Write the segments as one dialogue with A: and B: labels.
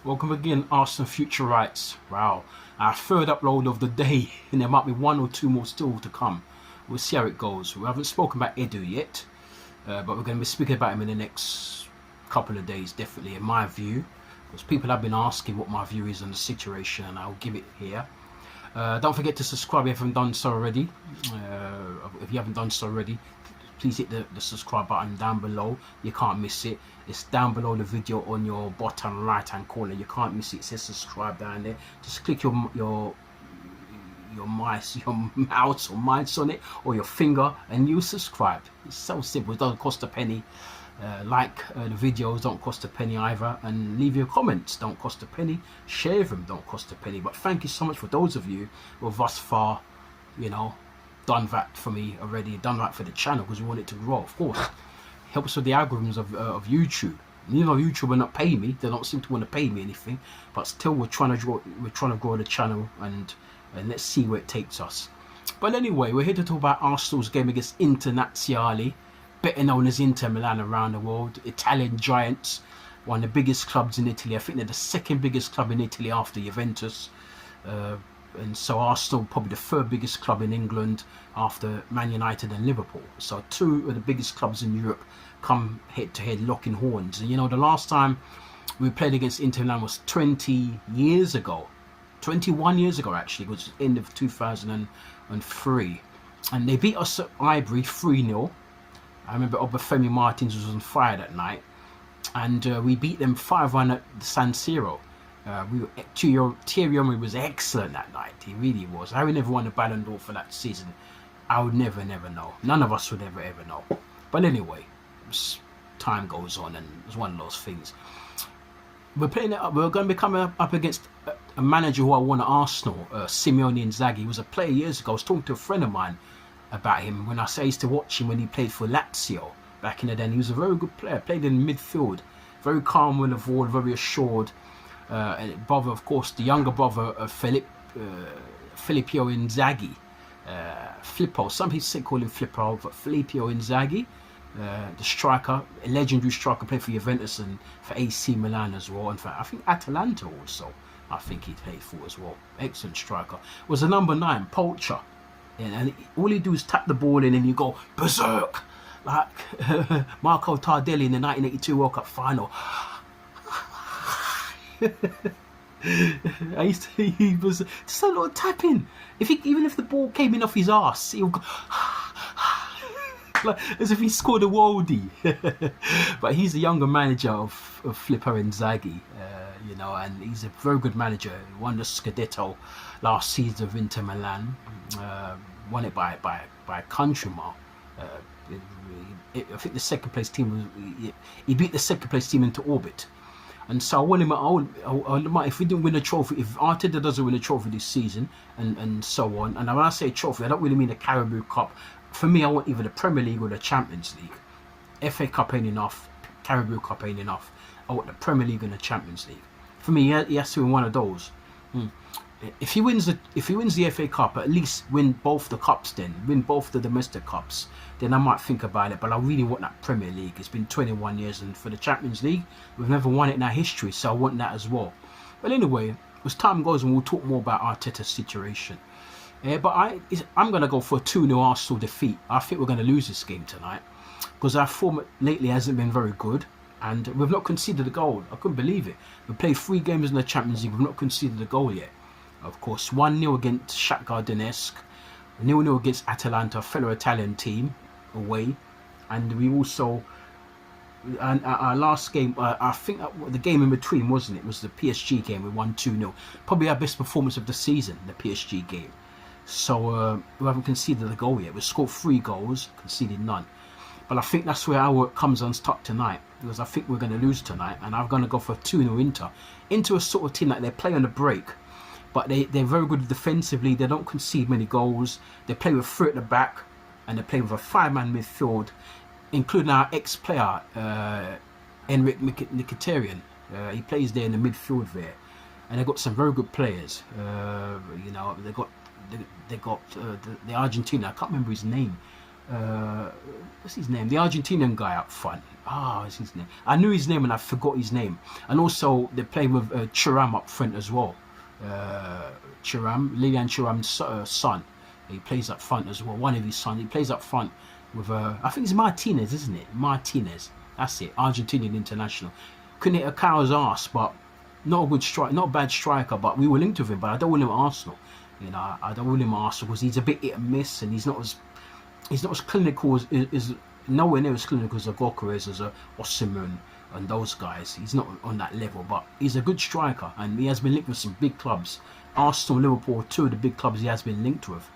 A: Welcome again, Arsenal Future Rights. Wow, our third upload of the day, and there might be one or two more still to come. We'll see how it goes. We haven't spoken about Edu yet, but we're going to be speaking about him in the next couple of days, definitely, in my view. Because people have been asking what my view is on the situation, and I'll give it here. Don't forget to subscribe if you haven't done so already. If you haven't done so already, please hit the subscribe button down below. You can't miss it. It's down below the video on your bottom right hand corner. You can't miss it. It says subscribe down there. Just click your mouse or mice on it, or your finger, and you subscribe. It's so simple. It doesn't cost a penny. The videos don't cost a penny either, and leave your comments, don't cost a penny. Share them, don't cost a penny. But thank you so much for those of you who have thus far, done that for me already, done that for the channel, because we want it to grow. Of course, helps with the algorithms of YouTube. YouTube will not pay me. They don't seem to want to pay me anything, but still we're trying to grow the channel, and let's see where it takes us. But anyway, we're here to talk about Arsenal's game against Internazionale, better known as Inter Milan around the world. Italian giants, one of the biggest clubs in Italy. I think they're the second biggest club in Italy after Juventus. And so Arsenal probably the third biggest club in England after Man United and Liverpool. So two of the biggest clubs in Europe come head to head, locking horns. And the last time we played against Inter Milan was 20 years ago. 21 years ago actually, it was the end of 2003. And they beat us at Highbury 3-0. I remember Obafemi Martins was on fire that night. And we beat them 5-1 at San Siro. Thierry Henry was excellent that night. He really was. I would never won the Ballon d'Or for that season. I would never know. None of us would ever know. But anyway, time goes on, and it's one of those things. We're playing it up. We're going to be coming up against a manager who I won at Arsenal, Simeone Inzaghi. He was a player years ago. I was talking to a friend of mine about him when I used to watch him when he played for Lazio back in the day. And he was a very good player. Played in midfield, very calm with the ball, very assured. Brother, of course, the younger brother of Filippo Inzaghi, Flippo. Some people call him Flippo, but Filippo Inzaghi, the striker, a legendary striker, played for Juventus and for AC Milan as well. In fact, I think Atalanta also, I think he played for as well. Excellent striker. Was a number 9 poacher, and all he do is tap the ball in, and you go berserk like Marco Tardelli in the 1982 World Cup final. He was just a little tapping. Even if the ball came in off his arse, he'll go like, as if he scored a worldie. But he's the younger manager of Filippo Inzaghi, and he's a very good manager. He won the Scudetto last season of Inter Milan, won it by a country mile. I think the second place team he beat the second place team into orbit. And so I want him. If we didn't win a trophy, if Arteta doesn't win a trophy this season, and so on, and when I say trophy, I don't really mean the Carabao Cup. For me, I want either the Premier League or the Champions League. FA Cup ain't enough. Carabao Cup ain't enough. I want the Premier League and the Champions League. For me, he has to win one of those. If he wins the FA Cup, at least win both the cups. Then win both the domestic cups. Then I might think about it. But I really want that Premier League. It's been 21 years, and for the Champions League, we've never won it in our history. So I want that as well. But anyway, as time goes on, we'll talk more about Arteta's situation. But I'm going to go for a 2-0 Arsenal defeat. I think we're going to lose this game tonight, because our form lately hasn't been very good, and we've not conceded a goal. I couldn't believe it. We played 3 games in the Champions League. We've not conceded a goal yet. Of course, 1-0 against Shakhtar Donetsk, 0-0 against Atalanta, a fellow Italian team, away. And we also, and our last game, I think the game in between, wasn't it? It was the PSG game. We won 2-0. Probably our best performance of the season, the PSG game. So we haven't conceded a goal yet. We scored 3 goals, conceded none. But I think that's where our work comes unstuck tonight, because I think we're going to lose tonight, and I'm going to go for 2-0 Inter. Inter a sort of team that they play on the break, but they're very good defensively. They don't concede many goals. They play with 3 at the back, and they play with a 5-man midfield, including our ex-player, Henrik Mkhitaryan. He plays there in the midfield there. And they've got some very good players. They got the Argentina. I can't remember his name. what's his name? The Argentinian guy up front. What's his name? I knew his name and I forgot his name. And also they play with Thuram up front as well. Lilian Thuram's son. He plays up front as well. One of his sons. He plays up front with I think it's Martinez, isn't it? Martinez. That's it. Argentinian international. Couldn't hit a cow's ass, but not a good strike, not a bad striker. But we were linked with him. But I don't want him at Arsenal. You know, I don't want him at Arsenal because he's a bit hit and miss, and he's not as clinical as nowhere near as clinical as a Gyökeres, as a Osimhen and those guys. He's not on that level, but he's a good striker, and he has been linked with some big clubs. Arsenal, Liverpool, two of the big clubs he has been linked with.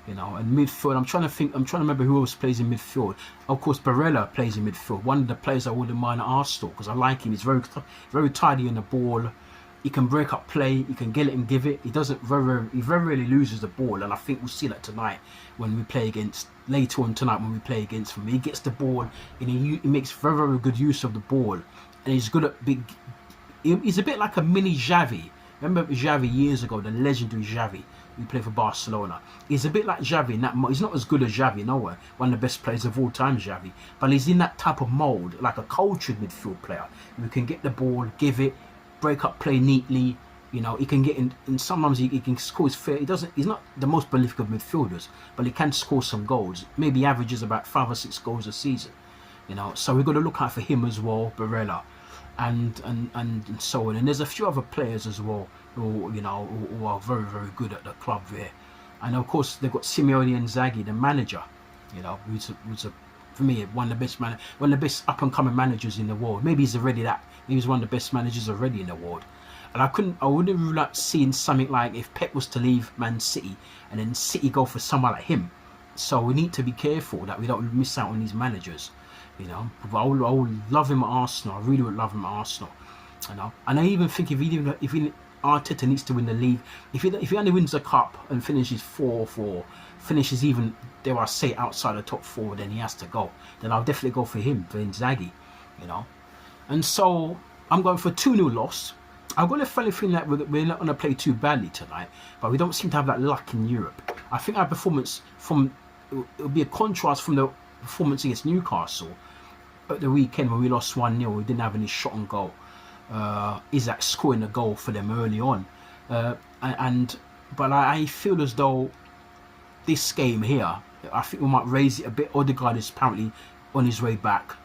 A: You know, and midfield, I'm trying to remember who else plays in midfield. Of course, Barella plays in midfield. One of the players I wouldn't mind at Arsenal because I like him. He's very tidy in the ball. He can break up play. He can get it and give it. He very rarely loses the ball, and I think we'll see that tonight when we play against later on tonight when we play against him. He gets the ball and he makes very good use of the ball, and he's good at big. He's a bit like a mini Xavi. Remember Xavi years ago, the legendary Xavi. He played for Barcelona. He's a bit like Xavi in that he's not as good as Xavi, nowhere. One of the best players of all time, Xavi. But he's in that type of mould, like a cultured midfield player who can get the ball, give it, break up play neatly. You know, he can get in, and sometimes he can score his fair. He's not the most prolific of midfielders, but he can score some goals. Maybe averages about 5 or 6 goals a season. You know, so we've got to look out for him as well, Barella, and so on. And there's a few other players as well who are very good at the club there. And of course they've got Simeone Inzaghi, the manager. You know, who's for me one of the best up and coming managers in the world. Maybe he's already that. Maybe he's one of the best managers already in the world. And I wouldn't rule out seeing something like if Pep was to leave Man City and then City go for someone like him. So we need to be careful that we don't miss out on these managers. You know, I would love him at Arsenal. I really would love him at Arsenal. You know, and I even think if Arteta needs to win the league, if he only wins the cup and finishes 4-4, finishes even, dare I say, outside the top 4, then he has to go. Then I'll definitely go for him, for Inzaghi. You know, and so I'm going for a 2-0 loss. I've got a funny feeling that we're not going to play too badly tonight, but we don't seem to have that luck in Europe. I think our performance it'll be a contrast from the performance against Newcastle at the weekend when we lost 1-0. We didn't have any shot on goal. Isaac scoring a goal for them early on, but I feel as though this game here, I think we might raise it a bit. Odegaard is apparently on his way back,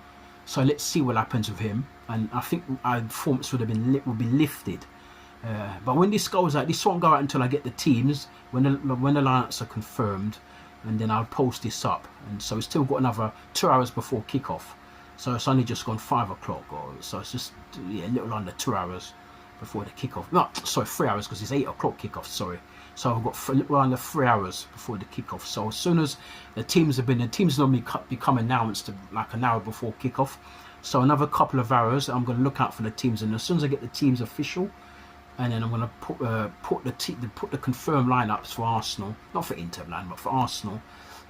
A: so let's see what happens with him. And I think our performance would be lifted. But when this goes out, this won't go out until I get the teams when the lineups are confirmed, and then I'll post this up. And so it's still got another 2 hours before kickoff. So it's only just gone 5 o'clock, so it's just a little under 2 hours before the kickoff. No, sorry, 3 hours because it's 8 o'clock kickoff. Sorry, so I've got a little under 3 hours before the kickoff. So as soon as the teams normally become announced like an hour before kickoff. So another couple of hours, I'm going to look out for the teams, and as soon as I get the teams official, and then I'm going to put the confirmed lineups for Arsenal, not for Inter Milan, but for Arsenal,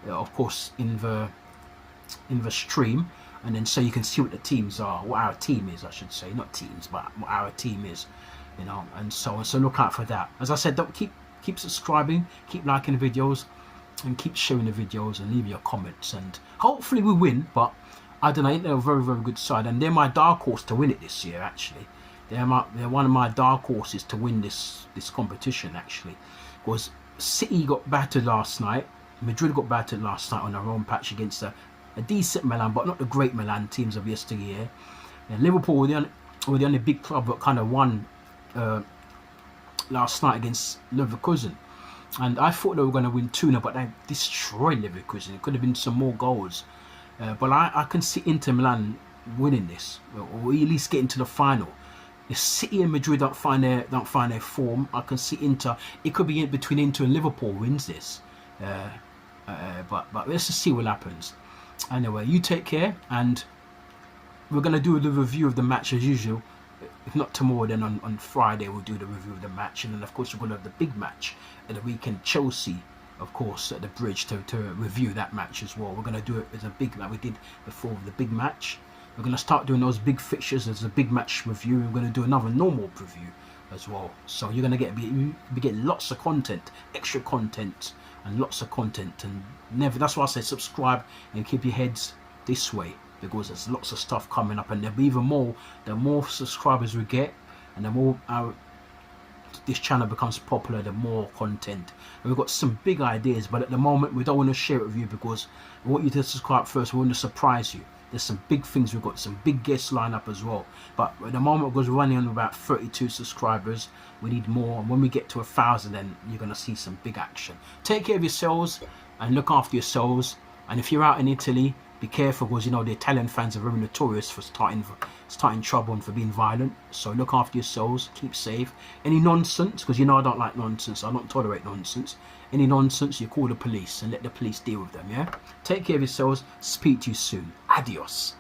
A: of course, in the stream. And then so you can see what the teams are, what our team is, I should say, not teams, but what our team is, you know, and so on. So look out for that. As I said, don't keep subscribing, keep liking the videos, and keep sharing the videos, and leave your comments. And hopefully we win, but I don't know. I think they're a very good side, and they're my dark horse to win it this year. Actually, they're one of my dark horses to win this competition. Actually, because City got battered last night, Madrid got battered last night on their own patch against a decent Milan, but not the great Milan teams of yesteryear. And Liverpool were the only big club that kind of won last night against Leverkusen. And I thought they were going to win 2-0, but they destroyed Leverkusen. It could have been some more goals. But I can see Inter Milan winning this, or at least getting to the final. If City and Madrid don't find their form, I can see Inter. It could be between Inter and Liverpool wins this. But let's just see what happens. Anyway, you take care, and we're going to do the review of the match as usual. If not tomorrow, then on Friday we'll do the review of the match, and then of course we're going to have the big match at the weekend, Chelsea, of course, at the Bridge, to review that match as well. We're going to do it as a big, like we did before, the big match. We're going to start doing those big fixtures as a big match review. We're going to do another normal preview as well. So you're going to get lots of content, extra content and lots of content. And never, that's why I say subscribe and keep your heads this way, because there's lots of stuff coming up, and there'll be even more. The more subscribers we get, and the more this channel becomes popular, the more content. And we've got some big ideas, but at the moment we don't want to share it with you because we want you to subscribe first. We want to surprise you. There's some big things, we've got some big guests lined up as well, but at the moment, because we're running on about 32 subscribers, we need more, and when we get to 1,000, then you're going to see some big action. Take care of yourselves and look after yourselves. And if you're out in Italy, be careful, because you know the Italian fans are very notorious for starting trouble and for being violent. So look after yourselves, keep safe. Any nonsense, because you know I don't like nonsense, I don't tolerate nonsense. Any nonsense, you call the police and let the police deal with them, yeah? Take care of yourselves, speak to you soon. Adios.